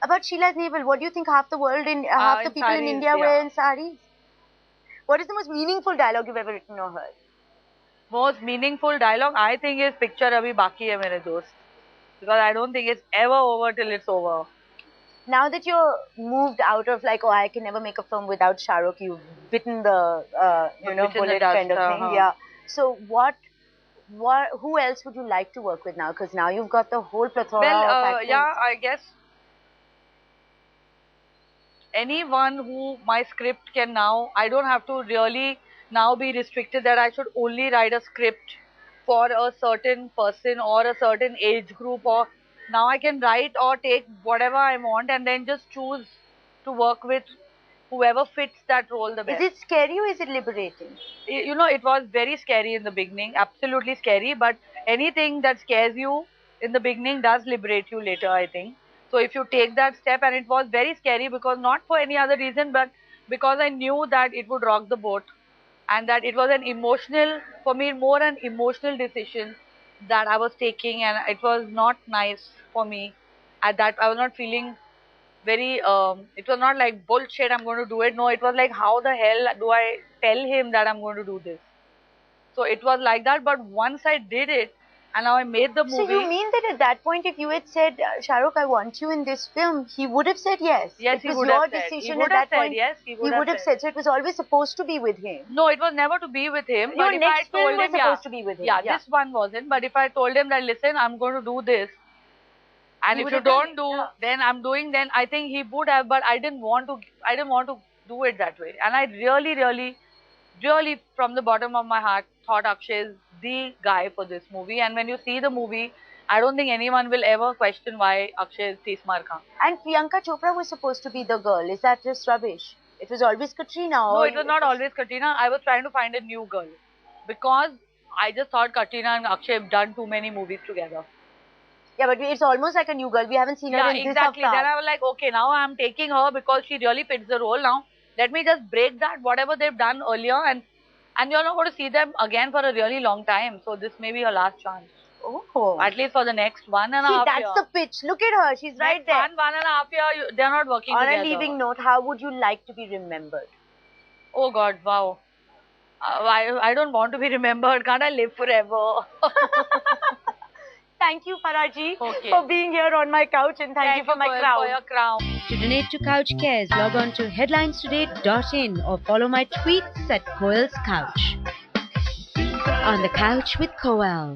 About Sheila's navel, what do you think half the world half the in people in sarees, India yeah. wear in sarees? What is the most meaningful dialogue you've ever written or heard? Most meaningful dialogue, I think, is picture abhi baki hai mere dost. Because I don't think it's ever over till it's over. Now that you're moved out of like, oh, I can never make a film without Shah Rukh, you've bitten the, bullet kind of thing. Yeah. So who else would you like to work with now? Because now you've got the whole plethora of actors. Yeah, I guess anyone who my script can now, I don't have to really now be restricted that I should only write a script for a certain person or a certain age group, or now I can write or take whatever I want and then just choose to work with whoever fits that role the best. Is it scary or is it liberating? It was very scary in the beginning, absolutely scary, but anything that scares you in the beginning does liberate you later, I think. So if you take that step, and it was very scary because not for any other reason, but because I knew that it would rock the boat and that it was an emotional, for me, more an emotional decision that I was taking, and it was not nice for me at that. I was not feeling very, it was not like bullshit, I'm going to do it. No, it was like, how the hell do I tell him that I'm going to do this? So it was like that, but once I did it, and now I made the movie. So you mean that at that point, if you had said, Shah Rukh, I want you in this film, he would have said yes? Yes, it was your decision at that point. Yes, he would have said. So it was always supposed to be with him. No, it was never to be with him. Your but next if I told film was him, supposed to be with him. Yeah, this one wasn't. But if I told him that, listen, I'm going to do this, and if you don't do, then I'm doing, then I think he would have. But I didn't want to. I didn't want to do it that way. And I really, really, really, from the bottom of my heart, thought Akshay is the guy for this movie. And when you see the movie, I don't think anyone will ever question why Akshay is Tismar Khan. And Priyanka Chopra was supposed to be the girl. Is that just rubbish? It was always Katrina. No, it was not always Katrina. I was trying to find a new girl because I just thought Katrina and Akshay have done too many movies together. Yeah, but it's almost like a new girl. We haven't seen her in this exactly. Then I was like, okay, now I'm taking her because she really fits the role. Now let me just break that, whatever they've done earlier, and you're not going to see them again for a really long time. So this may be her last chance. Oh. At least for the next 1.5 years. That's the pitch. Look at her. She's right there. 1.5 years, they're not working together. together. On a leaving note, how would you like to be remembered? Oh God, wow. I don't want to be remembered. Can't I live forever? Thank you, Farah-ji, for being here on my couch, and thank you for my crown. For your crown. To donate to Couch Cares, log on to headlinestoday.in or follow my tweets at Koel's Couch. On the Couch with Koel.